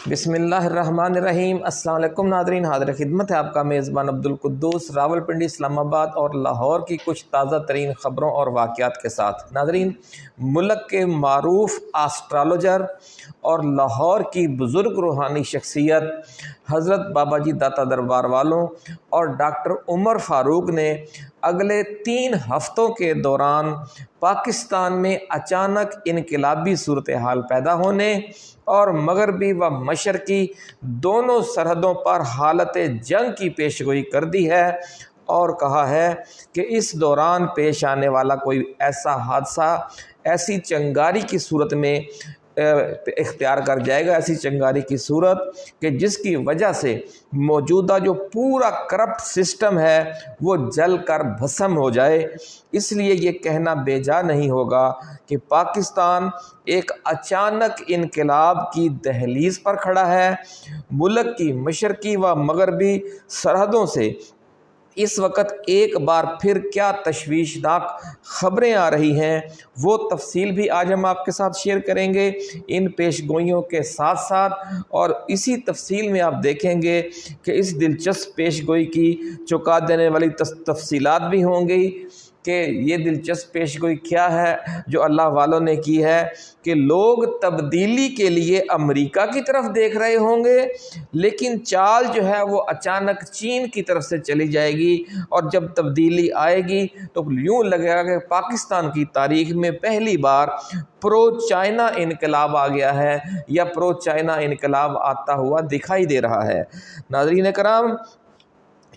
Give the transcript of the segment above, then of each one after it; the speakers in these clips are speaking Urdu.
بسم اللہ الرحمن الرحیم۔ السلام علیکم ناظرین، حاضر خدمت ہے آپ کا میزبان عبدالقدوس راولپنڈی، اسلام آباد اور لاہور کی کچھ تازہ ترین خبروں اور واقعات کے ساتھ۔ ناظرین، ملک کے معروف آسٹرالوجر اور لاہور کی بزرگ روحانی شخصیت حضرت بابا جی داتا دربار والوں اور ڈاکٹر عمر فاروق نے اگلے 3 ہفتوں کے دوران پاکستان میں اچانک انقلابی صورتحال پیدا ہونے اور مغربی و مشرقی دونوں سرحدوں پر حالت جنگ کی پیشگوئی کر دی ہے اور کہا ہے کہ اس دوران پیش آنے والا کوئی ایسا حادثہ ایسی چنگاری کی صورت میں اختیار کر جائے گا، ایسی چنگاری کی صورت کہ جس کی وجہ سے موجودہ جو پورا کرپٹ سسٹم ہے وہ جل کر بھسم ہو جائے۔ اس لیے یہ کہنا بے جا نہیں ہوگا کہ پاکستان ایک اچانک انقلاب کی دہلیز پر کھڑا ہے۔ ملک کی مشرقی و مغربی سرحدوں سے اس وقت ایک بار پھر کیا تشویشناک خبریں آ رہی ہیں، وہ تفصیل بھی آج ہم آپ کے ساتھ شیئر کریں گے ان پیش گوئیوں کے ساتھ ساتھ، اور اسی تفصیل میں آپ دیکھیں گے کہ اس دلچسپ پیش گوئی کی چونکا دینے والی تفصیلات بھی ہوں گی کہ یہ دلچسپ پیش گوئی کیا ہے جو اللہ والوں نے کی ہے کہ لوگ تبدیلی کے لیے امریکہ کی طرف دیکھ رہے ہوں گے، لیکن چال جو ہے وہ اچانک چین کی طرف سے چلی جائے گی، اور جب تبدیلی آئے گی تو یوں لگے گا کہ پاکستان کی تاریخ میں پہلی بار پرو چائنا انقلاب آ گیا ہے یا پرو چائنا انقلاب آتا ہوا دکھائی دے رہا ہے۔ ناظرین کرام،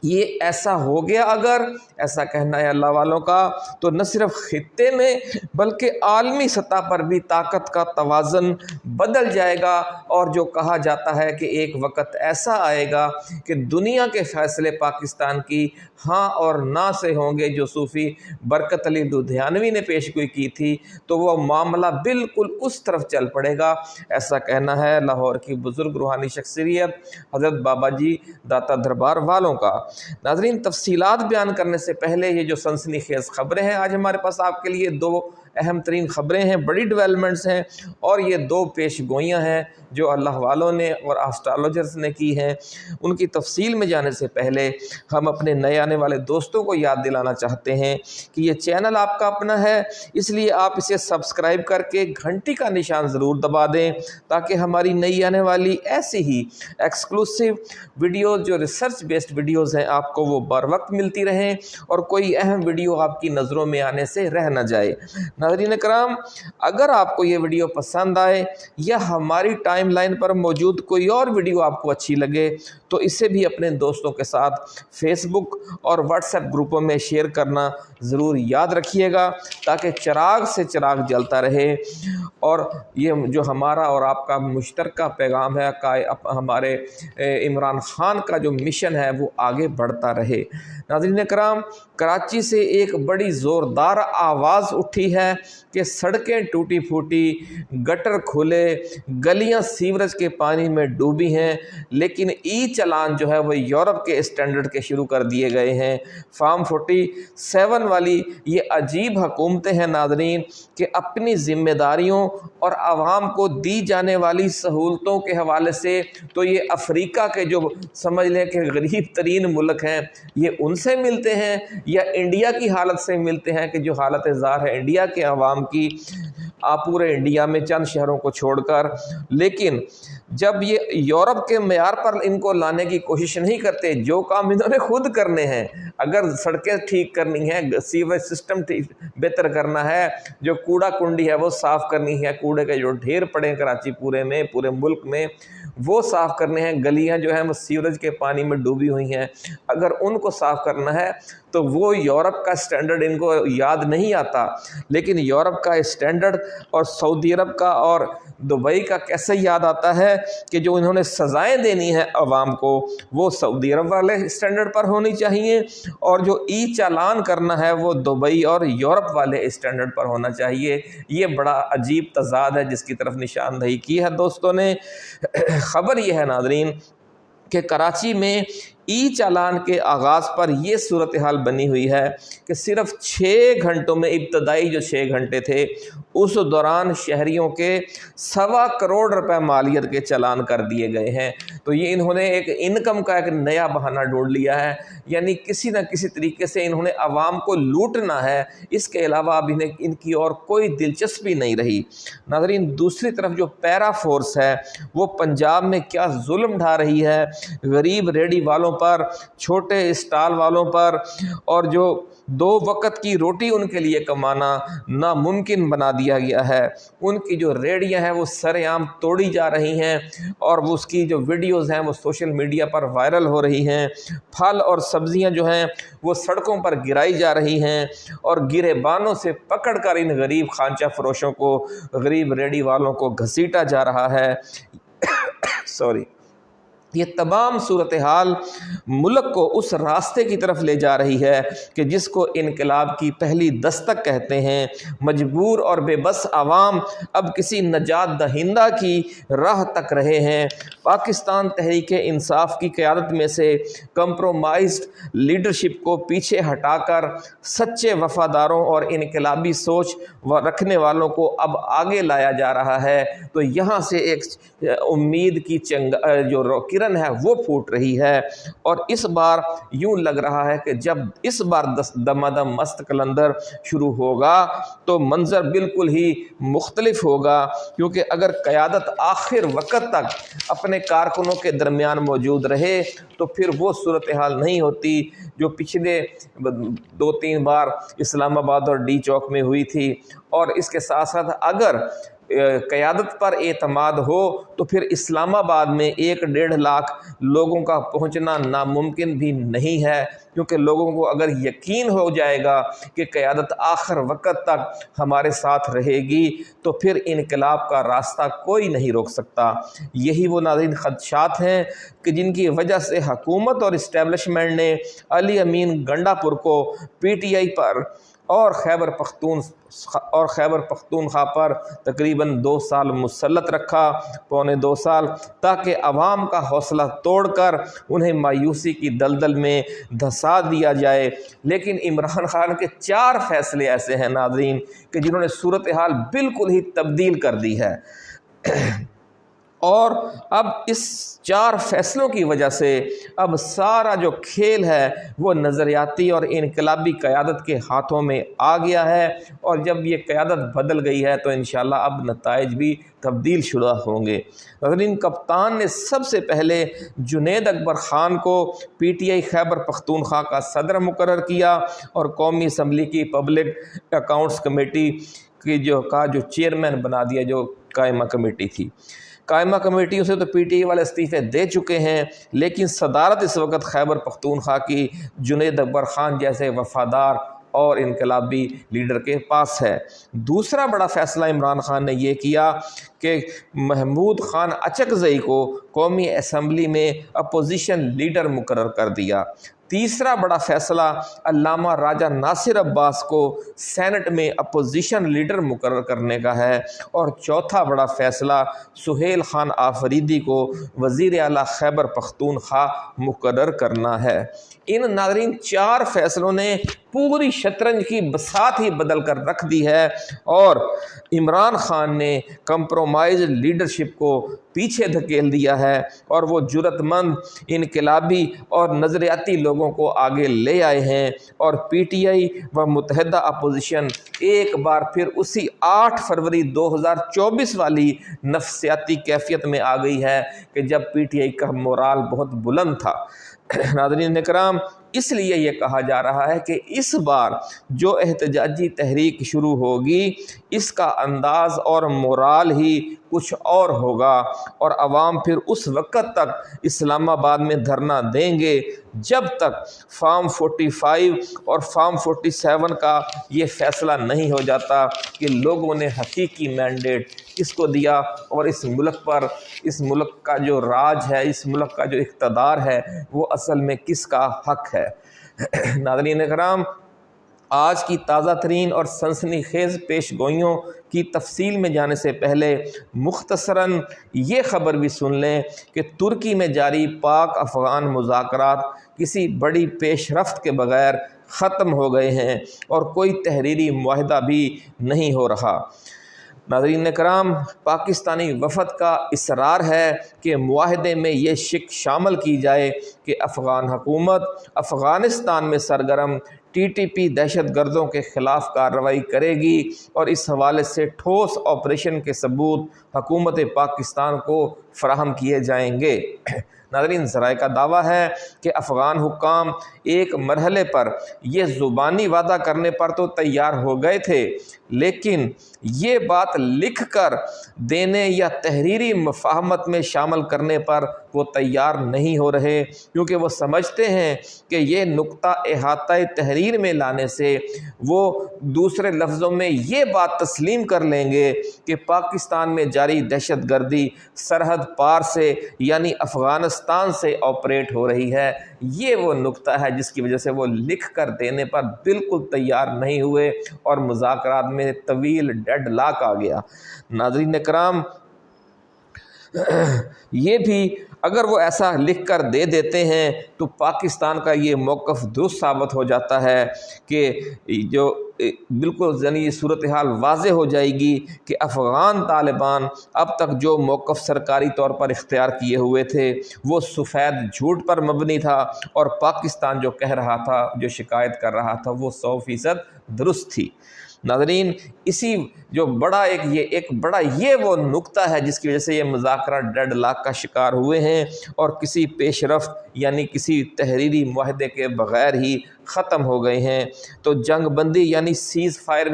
یہ ایسا ہو گیا اگر ایسا کہنا ہے اللہ والوں کا تو نہ صرف خطے میں بلکہ عالمی سطح پر بھی طاقت کا توازن بدل جائے گا، اور جو کہا جاتا ہے کہ ایک وقت ایسا آئے گا کہ دنیا کے فیصلے پاکستان کی ہاں اور نہ سے ہوں گے۔ جو صوفی برکت علی لدھیانوی نے پیشگوئی کی تھی تو وہ معاملہ بالکل اس طرف چل پڑے گا، ایسا کہنا ہے لاہور کی بزرگ روحانی شخصیت حضرت بابا جی داتا دربار والوں کا۔ ناظرین، تفصیلات بیان کرنے سے پہلے یہ جو سنسنی خیز خبریں ہیں آج ہمارے پاس آپ کے لیے 2 اہم ترین خبریں ہیں، بڑی ڈیولپمنٹس ہیں، اور یہ 2 پیش گوئیاں ہیں جو اللہ والوں نے اور آسٹرالوجرز نے کی ہیں۔ ان کی تفصیل میں جانے سے پہلے ہم اپنے نئے آنے والے دوستوں کو یاد دلانا چاہتے ہیں کہ یہ چینل آپ کا اپنا ہے، اس لیے آپ اسے سبسکرائب کر کے گھنٹی کا نشان ضرور دبا دیں تاکہ ہماری نئی آنے والی ایسی ہی ایکسکلوسیو ویڈیوز جو ریسرچ بیسڈ ویڈیوز ہیں آپ کو وہ بر وقت ملتی رہیں اور کوئی اہم ویڈیو آپ کی نظروں میں آنے سے رہ نہ جائے۔ ناظرین کرام، اگر آپ کو یہ ویڈیو پسند آئے یا ہماری ٹائم لائن پر موجود کوئی اور ویڈیو آپ کو اچھی لگے تو اسے بھی اپنے دوستوں کے ساتھ فیس بک اور واٹس ایپ گروپوں میں شیئر کرنا ضرور یاد رکھیے گا تاکہ چراغ سے چراغ جلتا رہے، اور یہ جو ہمارا اور آپ کا مشترکہ پیغام ہے ہمارے عمران خان کا جو مشن ہے وہ آگے بڑھتا رہے۔ ناظرین کرام، کراچی سے ایک بڑی زوردار آواز اٹھی ہے کہ سڑکیں ٹوٹی پھوٹی، گٹر کھلے، گلیاں سیورج کے پانی میں ڈوبی ہیں، لیکن ای چالان جو ہے وہ یورپ کے اسٹینڈرڈ کے شروع کر دیے گئے ہیں۔ فارم 47 والی یہ عجیب حکومتیں ہیں ناظرین کہ اپنی ذمہ داریوں اور عوام کو دی جانے والی سہولتوں کے حوالے سے تو یہ افریقہ کے جو سمجھ لیں کہ غریب ترین ملک ہیں یہ ان سے ملتے ہیں یا انڈیا کی حالت سے ملتے ہیں کہ جو حالت زار ہے انڈیا کے عوام کی پورے انڈیا میں چند شہروں کو چھوڑ کر، لیکن جب یہ یورپ کے معیار پر ان کو لانے کی کوشش نہیں کرتے، جو کام انہوں نے خود کرنے ہیں، اگر سڑکیں ٹھیک کرنی ہے، سیوریج سسٹم بہتر کرنا ہے، جو کوڑا کنڈی ہے وہ صاف کرنی ہے، کوڑے کے جو ڈھیر پڑے ہیں کراچی پورے میں، پورے ملک میں، وہ صاف کرنے ہیں، گلیاں جو ہیں وہ سیوریج کے پانی میں ڈوبی ہوئی ہیں، اگر ان کو صاف کرنا ہے تو وہ یورپ کا اسٹینڈرڈ ان کو یاد نہیں آتا، لیکن یورپ کا اسٹینڈرڈ اور سعودی عرب کا اور دبئی کا کیسے یاد آتا ہے کہ جو انہوں نے سزائیں دینی ہیں عوام کو وہ سعودی عرب والے اسٹینڈرڈ پر ہونی چاہیے، اور جو ای چالان کرنا ہے وہ دبئی اور یورپ والے اسٹینڈرڈ پر ہونا چاہیے۔ یہ بڑا عجیب تضاد ہے جس کی طرف نشاندہی کی ہے دوستوں نے۔ خبر یہ ہے ناظرین کہ کراچی میں ای چالان کے آغاز پر یہ صورتحال بنی ہوئی ہے کہ صرف 6 گھنٹوں میں، ابتدائی جو 6 گھنٹے تھے اس دوران شہریوں کے 1.25 کروڑ روپے مالیت کے چالان کر دیے گئے ہیں۔ تو یہ انہوں نے ایک انکم کا ایک نیا بہانہ ڈھونڈ لیا ہے، یعنی کسی نہ کسی طریقے سے انہوں نے عوام کو لوٹنا ہے، اس کے علاوہ اب انہیں ان کی اور کوئی دلچسپی نہیں رہی۔ ناظرین، دوسری طرف جو پیرا فورس ہے وہ پنجاب میں کیا ظلم ڈھا رہی ہے، غریب ریڑھی والوں پر، چھوٹے اسٹال والوں پر، اور جو 2 وقت کی روٹی ان کے لیے کمانا ناممکن بنا دیا گیا ہے۔ ان کی جو ریڑیاں ہیں وہ سر عام توڑی جا رہی ہیں، اور وہ اس کی جو ویڈیوز ہیں وہ سوشل میڈیا پر وائرل ہو رہی ہیں۔ پھل اور سبزیاں جو ہیں وہ سڑکوں پر گرائی جا رہی ہیں، اور گریبانوں سے پکڑ کر ان غریب خانچہ فروشوں کو، غریب ریڑھی والوں کو گھسیٹا جا رہا ہے۔ یہ تمام صورتحال ملک کو اس راستے کی طرف لے جا رہی ہے کہ جس کو انقلاب کی پہلی دستک کہتے ہیں۔ مجبور اور بے بس عوام اب کسی نجات دہندہ کی راہ تک رہے ہیں۔ پاکستان تحریک انصاف کی قیادت میں سے کمپرومائزڈ لیڈرشپ کو پیچھے ہٹا کر سچے وفاداروں اور انقلابی سوچ رکھنے والوں کو اب آگے لایا جا رہا ہے۔ تو یہاں سے ایک امید کی جو کرن ہے وہ پھوٹ رہی ہے، اور اس بار یوں لگ رہا ہے کہ جب اس بار دمادم مست قلندر شروع ہوگا تو منظر بالکل ہی مختلف ہوگا، کیونکہ اگر قیادت آخر وقت تک اپنے کارکنوں کے درمیان موجود رہے تو پھر وہ صورتحال نہیں ہوتی جو پچھلے 2-3 بار اسلام آباد اور ڈی چوک میں ہوئی تھی۔ اور اس کے ساتھ ساتھ اگر قیادت پر اعتماد ہو تو پھر اسلام آباد میں 1-1.5 لاکھ لوگوں کا پہنچنا ناممکن بھی نہیں ہے، کیونکہ لوگوں کو اگر یقین ہو جائے گا کہ قیادت آخر وقت تک ہمارے ساتھ رہے گی تو پھر انقلاب کا راستہ کوئی نہیں روک سکتا۔ یہی وہ ناظرین خدشات ہیں کہ جن کی وجہ سے حکومت اور اسٹیبلشمنٹ نے علی امین گنڈا پور کو پی ٹی آئی پر اور خیبر پختونخوا پر تقریباً 2 سال مسلط رکھا، 2.25 سال، تاکہ عوام کا حوصلہ توڑ کر انہیں مایوسی کی دلدل میں دھسا دیا جائے۔ لیکن عمران خان کے 4 فیصلے ایسے ہیں ناظرین کہ جنہوں نے صورتحال بالکل ہی تبدیل کر دی ہے، اور اب اس 4 فیصلوں کی وجہ سے اب سارا جو کھیل ہے وہ نظریاتی اور انقلابی قیادت کے ہاتھوں میں آ گیا ہے، اور جب یہ قیادت بدل گئی ہے تو انشاءاللہ اب نتائج بھی تبدیل شدہ ہوں گے۔ ناظرین، کپتان نے سب سے پہلے جنید اکبر خان کو P T I Khyber Pakhtunkhwa کا صدر مقرر کیا، اور قومی اسمبلی کی پبلک اکاؤنٹس کمیٹی کی جو چیئرمین بنا دیا، جو قائمہ کمیٹی تھی۔ قائمہ کمیٹیوں سے تو پی ٹی آئی والے استعفے دے چکے ہیں، لیکن صدارت اس وقت خیبر پختونخوا کی جنید اکبر خان جیسے وفادار اور انقلابی لیڈر کے پاس ہے۔ دوسرا بڑا فیصلہ عمران خان نے یہ کیا کہ محمود خان اچکزئی کو قومی اسمبلی میں اپوزیشن لیڈر مقرر کر دیا۔ تیسرا بڑا فیصلہ علامہ راجہ ناصر عباس کو سینٹ میں اپوزیشن لیڈر مقرر کرنے کا ہے، اور چوتھا بڑا فیصلہ سہیل خان آفریدی کو وزیر اعلیٰ خیبر پختونخوا مقرر کرنا ہے۔ ان ناظرین 4 فیصلوں نے پوری شطرنج کی بساط ہی بدل کر رکھ دی ہے، اور عمران خان نے کمپرومائز لیڈرشپ کو پیچھے دھکیل دیا ہے، اور وہ جرأت مند انقلابی اور نظریاتی لوگوں کو آگے لے آئے ہیں، اور پی ٹی آئی و متحدہ اپوزیشن ایک بار پھر اسی 8 فروری 2024 والی نفسیاتی کیفیت میں آ گئی ہے کہ جب پی ٹی آئی کا مورال بہت بلند تھا۔ ناظرین اکرام، اس لیے یہ کہا جا رہا ہے کہ اس بار جو احتجاجی تحریک شروع ہوگی اس کا انداز اور مورال ہی کچھ اور ہوگا، اور عوام پھر اس وقت تک اسلام آباد میں دھرنا دیں گے جب تک فارم 45 اور فارم 47 کا یہ فیصلہ نہیں ہو جاتا کہ لوگوں نے حقیقی مینڈیٹ کس کو دیا، اور اس ملک پر، اس ملک کا جو راج ہے، اس ملک کا جو اقتدار ہے، وہ اصل میں کس کا حق ہے۔ ناظرین اکرام، آج کی تازہ ترین اور سنسنی خیز پیش گوئیوں کی تفصیل میں جانے سے پہلے مختصراً یہ خبر بھی سن لیں کہ ترکی میں جاری پاک افغان مذاکرات کسی بڑی پیش رفت کے بغیر ختم ہو گئے ہیں اور کوئی تحریری معاہدہ بھی نہیں ہو رہا۔ ناظرین کرام، پاکستانی وفد کا اصرار ہے کہ معاہدے میں یہ شق شامل کی جائے کہ افغان حکومت افغانستان میں سرگرم TTP دہشت گردوں کے خلاف کارروائی کرے گی اور اس حوالے سے ٹھوس آپریشن کے ثبوت حکومت پاکستان کو فراہم کیے جائیں گے۔ ناظرین، ذرائع کا دعویٰ ہے کہ افغان حکام ایک مرحلے پر یہ زبانی وعدہ کرنے پر تو تیار ہو گئے تھے، لیکن یہ بات لکھ کر دینے یا تحریری مفاہمت میں شامل کرنے پر وہ تیار نہیں ہو رہے، کیونکہ وہ سمجھتے ہیں کہ یہ نقطہ احاطہ تحریر میں لانے سے وہ دوسرے لفظوں میں یہ بات تسلیم کر لیں گے کہ پاکستان میں جاری دہشت گردی سرحد پار سے یعنی افغانستان سے آپریٹ ہو رہی ہے۔ یہ وہ نقطہ ہے جس کی وجہ سے وہ لکھ کر دینے پر بالکل تیار نہیں ہوئے اور مذاکرات میں طویل ڈیڈ لاک آ گیا۔ ناظرین کرام، یہ بھی اگر وہ ایسا لکھ کر دے دیتے ہیں تو پاکستان کا یہ موقف درست ثابت ہو جاتا ہے کہ جو بالکل یعنی یہ صورتحال واضح ہو جائے گی کہ افغان طالبان اب تک جو موقف سرکاری طور پر اختیار کیے ہوئے تھے وہ سفید جھوٹ پر مبنی تھا، اور پاکستان جو کہہ رہا تھا، جو شکایت کر رہا تھا، وہ 100% درست تھی۔ ناظرین، اسی جو بڑا یہ وہ نقطہ ہے جس کی وجہ سے یہ مذاکرات ڈیڈ لاک کا شکار ہوئے ہیں اور کسی پیش رفت یعنی کسی تحریری معاہدے کے بغیر ہی ختم ہو گئے ہیں۔ تو جنگ بندی یعنی سیز فائر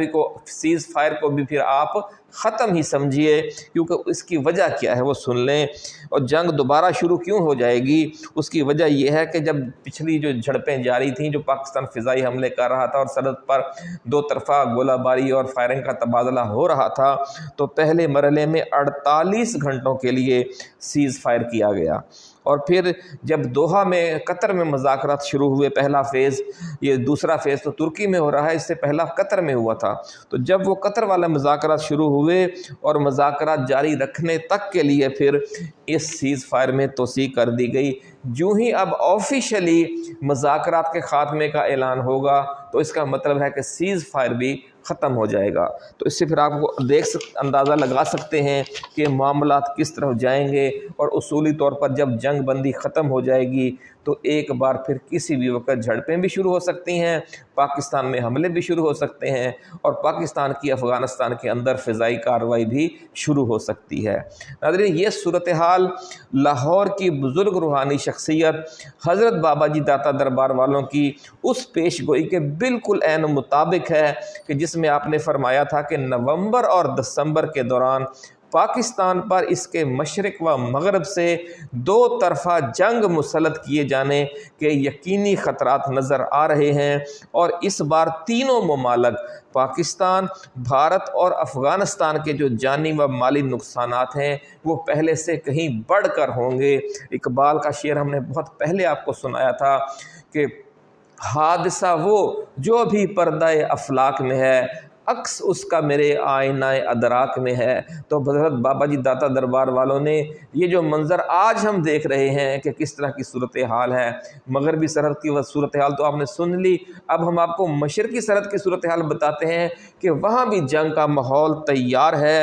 کو بھی پھر آپ ختم ہی سمجھیے، کیونکہ اس کی وجہ کیا ہے وہ سن لیں۔ اور جنگ دوبارہ شروع کیوں ہو جائے گی؟ اس کی وجہ یہ ہے کہ جب پچھلی جو جھڑپیں جاری تھیں، جو پاکستان فضائی حملے کر رہا تھا اور سرحد پر دو طرفہ گولہ باری اور فائرنگ کا تبادلہ ہو رہا تھا، تو پہلے مرحلے میں 48 گھنٹوں کے لیے سیز فائر کیا گیا، اور پھر جب دوحہ میں قطر میں مذاکرات شروع ہوئے، پہلا فیز، یہ دوسرا فیز تو ترکی میں ہو رہا ہے، اس سے پہلا قطر میں ہوا تھا، تو جب وہ قطر والا مذاکرات شروع ہوئے اور مذاکرات جاری رکھنے تک کے لیے پھر اس سیز فائر میں توسیع کر دی گئی۔ جو ہی اب آفیشلی مذاکرات کے خاتمے کا اعلان ہوگا تو اس کا مطلب ہے کہ سیز فائر بھی ختم ہو جائے گا۔ تو اس سے پھر آپ کو اندازہ لگا سکتے ہیں کہ معاملات کس طرح جائیں گے، اور اصولی طور پر جب جنگ بندی ختم ہو جائے گی تو ایک بار پھر کسی بھی وقت جھڑپیں بھی شروع ہو سکتی ہیں، پاکستان میں حملے بھی شروع ہو سکتے ہیں، اور پاکستان کی افغانستان کے اندر فضائی کارروائی بھی شروع ہو سکتی ہے۔ ناظرین، یہ صورتحال لاہور کی بزرگ روحانی شخصیت حضرت بابا جی داتا دربار والوں کی اس پیش گوئی کے بالکل عین مطابق ہے کہ جس میں آپ نے فرمایا تھا کہ نومبر اور دسمبر کے دوران پاکستان پر اس کے مشرق و مغرب سے دو طرفہ جنگ مسلط کیے جانے کے یقینی خطرات نظر آ رہے ہیں، اور اس بار تینوں ممالک پاکستان، بھارت اور افغانستان کے جو جانی و مالی نقصانات ہیں وہ پہلے سے کہیں بڑھ کر ہوں گے۔ اقبال کا شعر ہم نے بہت پہلے آپ کو سنایا تھا کہ حادثہ وہ جو بھی پردہ افلاک میں ہے، عکس اس کا میرے آئینہ ادراک میں ہے۔ تو حضرت بابا جی داتا دربار والوں نے یہ جو منظر آج ہم دیکھ رہے ہیں کہ کس طرح کی صورتحال ہے، مغربی سرحد کی صورتحال تو آپ نے سن لی، اب ہم آپ کو مشرقی سرحد کی صورتحال بتاتے ہیں کہ وہاں بھی جنگ کا ماحول تیار ہے،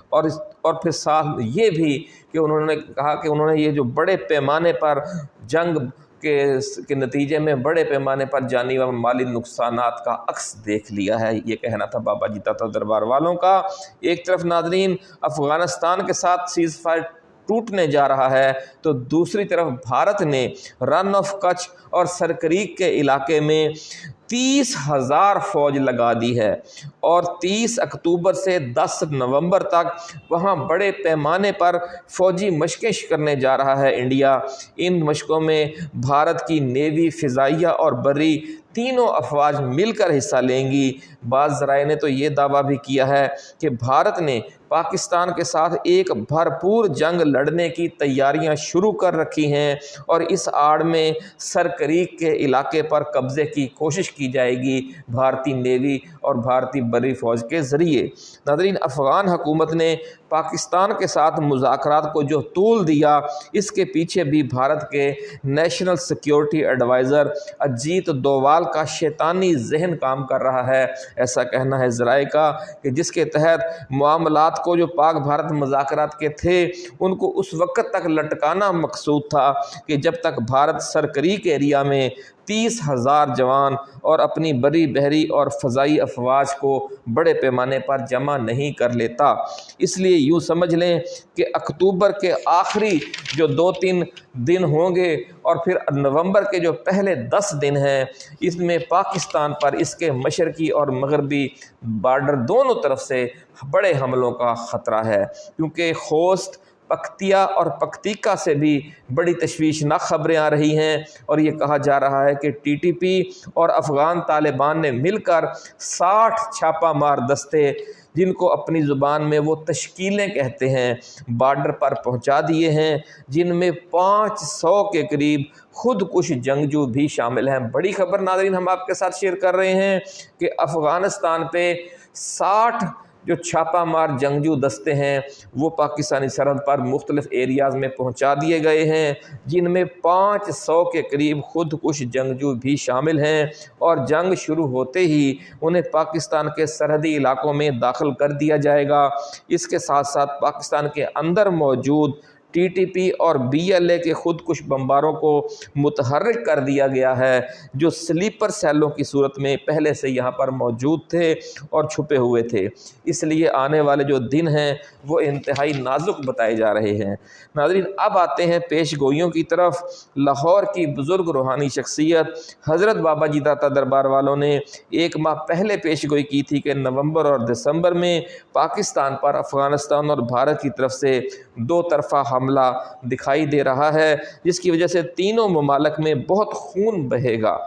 اور پھر ساتھ یہ بھی کہ انہوں نے کہا کہ انہوں نے یہ جو بڑے پیمانے پر جنگ کے نتیجے میں بڑے پیمانے پر جانی و مالی نقصانات کا عکس دیکھ لیا ہے۔ یہ کہنا تھا بابا جی داتا دربار والوں کا۔ ایک طرف ناظرین افغانستان کے ساتھ سیز فائر ٹوٹنے جا رہا ہے، تو دوسری طرف بھارت نے رن آف کچھ اور سرکریک کے علاقے میں 30,000 فوج لگا دی ہے، اور 30 اکتوبر سے 10 نومبر تک وہاں بڑے پیمانے پر فوجی مشقیں کرنے جا رہا ہے انڈیا۔ ان مشقوں میں بھارت کی نیوی، فضائیہ اور بری تینوں افواج مل کر حصہ لیں گی۔ بعض ذرائع نے تو یہ دعویٰ بھی کیا ہے کہ بھارت نے پاکستان کے ساتھ ایک بھرپور جنگ لڑنے کی تیاریاں شروع کر رکھی ہیں اور اس آڑ میں سرکریک کے علاقے پر قبضے کی کوشش کی جائے گی بھارتی نیوی اور بھارتی بری فوج کے ذریعے۔ ناظرین، افغان حکومت نے پاکستان کے ساتھ مذاکرات کو جو طول دیا، اس کے پیچھے بھی بھارت کے نیشنل سیکیورٹی ایڈوائزر اجیت ڈووال کا شیطانی ذہن کام کر رہا ہے۔ ایسا کہنا ہے ذرائع کا کہ جس کے تحت معاملات کو جو پاک بھارت مذاکرات کے تھے ان کو اس وقت تک لٹکانا مقصود تھا کہ جب تک بھارت سرکریک ایریا میں 30,000 جوان اور اپنی بری بحری اور فضائی افواج کو بڑے پیمانے پر جمع نہیں کر لیتا۔ اس لیے یوں سمجھ لیں کہ اکتوبر کے آخری جو 2-3 دن ہوں گے اور پھر نومبر کے جو پہلے 10 دن ہیں، اس میں پاکستان پر اس کے مشرقی اور مغربی بارڈر دونوں طرف سے بڑے حملوں کا خطرہ ہے، کیونکہ خوست، پکتیا اور پکتیکا سے بھی بڑی تشویشناک خبریں آ رہی ہیں اور یہ کہا جا رہا ہے کہ ٹی ٹی پی اور افغان طالبان نے مل کر 60 چھاپہ مار دستے، جن کو اپنی زبان میں وہ تشکیلیں کہتے ہیں، بارڈر پر پہنچا دیے ہیں، جن میں 500 کے قریب خودکش جنگجو بھی شامل ہیں۔ بڑی خبر ناظرین ہم آپ کے ساتھ شیئر کر رہے ہیں کہ افغانستان پہ 60 جو چھاپہ مار جنگجو دستے ہیں وہ پاکستانی سرحد پر مختلف ایریاز میں پہنچا دیے گئے ہیں، جن میں 500 کے قریب خودکش جنگجو بھی شامل ہیں، اور جنگ شروع ہوتے ہی انہیں پاکستان کے سرحدی علاقوں میں داخل کر دیا جائے گا۔ اس کے ساتھ ساتھ پاکستان کے اندر موجود ٹی ٹی پی اور بی ایل اے کے خودکش بمباروں کو متحرک کر دیا گیا ہے، جو سلیپر سیلوں کی صورت میں پہلے سے یہاں پر موجود تھے اور چھپے ہوئے تھے۔ اس لیے آنے والے جو دن ہیں وہ انتہائی نازک بتائے جا رہے ہیں۔ ناظرین، اب آتے ہیں پیش گوئیوں کی طرف۔ لاہور کی بزرگ روحانی شخصیت حضرت بابا جی داتا دربار والوں نے 1 ماہ پہلے پیش گوئی کی تھی کہ نومبر اور دسمبر میں پاکستان پر افغانستان اور بھارت کی طرف سے 2 طرفہ حملہ دکھائی دے رہا ہے، جس کی وجہ سے تینوں ممالک میں بہت خون بہے گا،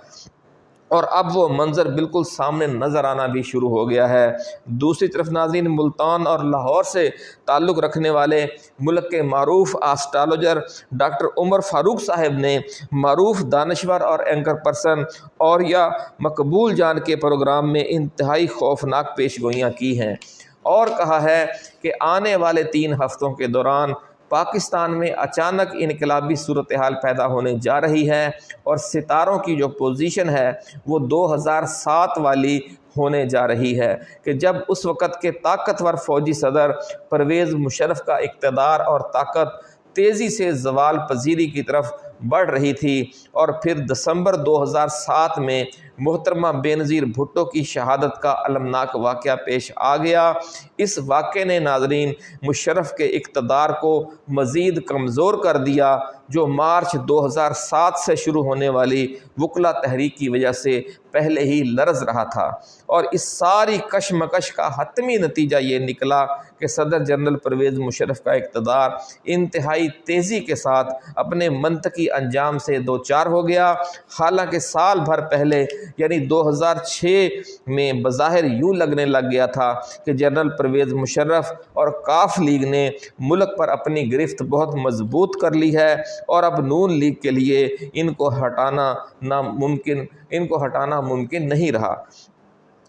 اور اب وہ منظر بالکل سامنے نظر آنا بھی شروع ہو گیا ہے۔ دوسری طرف ناظرین، ملتان اور لاہور سے تعلق رکھنے والے ملک کے معروف آسٹرالوجر ڈاکٹر عمر فاروق صاحب نے معروف دانشور اور اینکر پرسن اور یا مقبول جان کے پروگرام میں انتہائی خوفناک پیش گوئیاں کی ہیں، اور کہا ہے کہ آنے والے 3 ہفتوں کے دوران پاکستان میں اچانک انقلابی صورتحال پیدا ہونے جا رہی ہے، اور ستاروں کی جو پوزیشن ہے وہ 2007 والی ہونے جا رہی ہے، کہ جب اس وقت کے طاقتور فوجی صدر پرویز مشرف کا اقتدار اور طاقت تیزی سے زوال پذیری کی طرف بڑھ رہی تھی، اور پھر دسمبر 2007 میں محترمہ بینظیر بھٹو کی شہادت کا المناک واقعہ پیش آ گیا۔ اس واقعے نے ناظرین مشرف کے اقتدار کو مزید کمزور کر دیا، جو مارچ 2007 سے شروع ہونے والی وکلا تحریک کی وجہ سے پہلے ہی لرز رہا تھا، اور اس ساری کشمکش کا حتمی نتیجہ یہ نکلا کہ صدر جنرل پرویز مشرف کا اقتدار انتہائی تیزی کے ساتھ اپنے منطقی انجام سے دوچار ہو گیا۔ حالانکہ سال بھر پہلے یعنی 2006 میں بظاہر یوں لگنے لگ گیا تھا کہ جنرل پرویز مشرف اور کاف لیگ نے ملک پر اپنی گرفت بہت مضبوط کر لی ہے، اور اب نون لیگ کے لیے ان کو ہٹانا ممکن نہیں رہا۔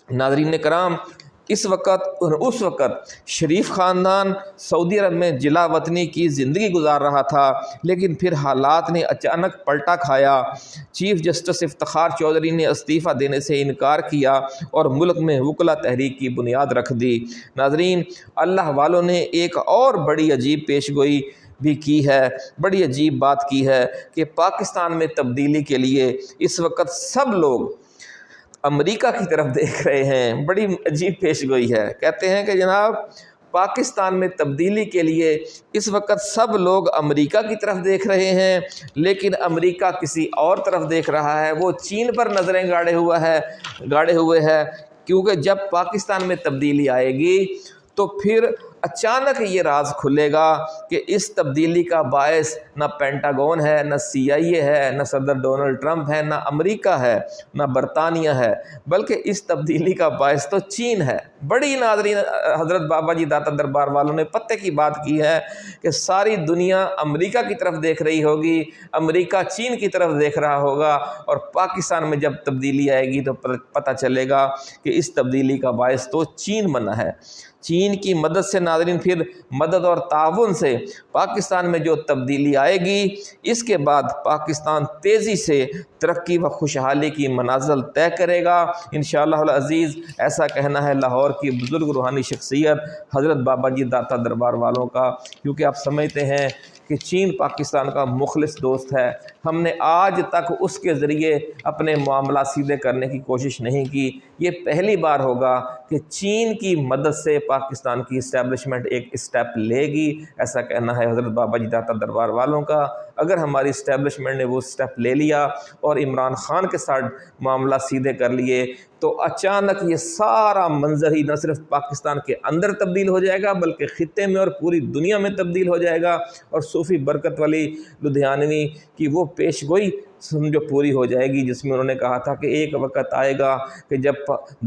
ناظرین کرام، اس وقت شریف خاندان سعودی عرب میں جلا وطنی کی زندگی گزار رہا تھا، لیکن پھر حالات نے اچانک پلٹا کھایا۔ چیف جسٹس افتخار چودھری نے استعفیٰ دینے سے انکار کیا اور ملک میں وکلا تحریک کی بنیاد رکھ دی۔ ناظرین، اللہ والوں نے ایک اور بڑی عجیب پیش گوئی بھی کی ہے، بڑی عجیب بات کی ہے کہ پاکستان میں تبدیلی کے لیے اس وقت سب لوگ امریکہ کی طرف دیکھ رہے ہیں۔ بڑی عجیب پیش گوئی ہے، کہتے ہیں کہ جناب پاکستان میں تبدیلی کے لیے اس وقت سب لوگ امریکہ کی طرف دیکھ رہے ہیں، لیکن امریکہ کسی اور طرف دیکھ رہا ہے، وہ چین پر نظریں گاڑے ہوئے ہے، کیونکہ جب پاکستان میں تبدیلی آئے گی تو پھر اچانک یہ راز کھلے گا کہ اس تبدیلی کا باعث نہ پینٹاگون ہے، نہ CIA ہے، نہ صدر ڈونلڈ ٹرمپ ہے، نہ امریکہ ہے، نہ برطانیہ ہے، بلکہ اس تبدیلی کا باعث تو چین ہے۔ بڑی ناظرین حضرت بابا جی داتا دربار والوں نے پتے کی بات کی ہے کہ ساری دنیا امریکہ کی طرف دیکھ رہی ہوگی، امریکہ چین کی طرف دیکھ رہا ہوگا، اور پاکستان میں جب تبدیلی آئے گی تو پتہ چلے گا کہ اس تبدیلی کا باعث تو چین بنا ہے۔ چین کی مدد سے ناظرین، پھر مدد اور تعاون سے پاکستان میں جو تبدیلی آئے گی، اس کے بعد پاکستان تیزی سے ترقی و خوشحالی کی منازل طے کرے گا انشاءاللہ العزیز۔ ایسا کہنا ہے لاہور کی بزرگ روحانی شخصیت حضرت بابا جی داتا دربار والوں کا، کیونکہ آپ سمجھتے ہیں کہ چین پاکستان کا مخلص دوست ہے۔ ہم نے آج تک اس کے ذریعے اپنے معاملات سیدھے کرنے کی کوشش نہیں کی۔ یہ پہلی بار ہوگا کہ چین کی مدد سے پاکستان کی اسٹیبلشمنٹ ایک اسٹیپ لے گی، ایسا کہنا ہے حضرت بابا جی داتا دربار والوں کا۔ اگر ہماری اسٹیبلشمنٹ نے وہ اسٹیپ لے لیا اور عمران خان کے ساتھ معاملات سیدھے کر لیے، تو اچانک یہ سارا منظر ہی نہ صرف پاکستان کے اندر تبدیل ہو جائے گا بلکہ خطے میں اور پوری دنیا میں تبدیل ہو جائے گا، اور صوفی برکت والی لدھیانوی کی وہ پیش گوئی سمجھو پوری ہو جائے گی، جس میں انہوں نے کہا تھا کہ ایک وقت آئے گا کہ جب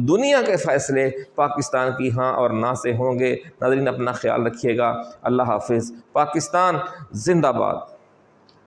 دنیا کے فیصلے پاکستان کی ہاں اور نہ سے ہوں گے۔ ناظرین اپنا خیال رکھیے گا، اللہ حافظ۔ پاکستان زندہ باد۔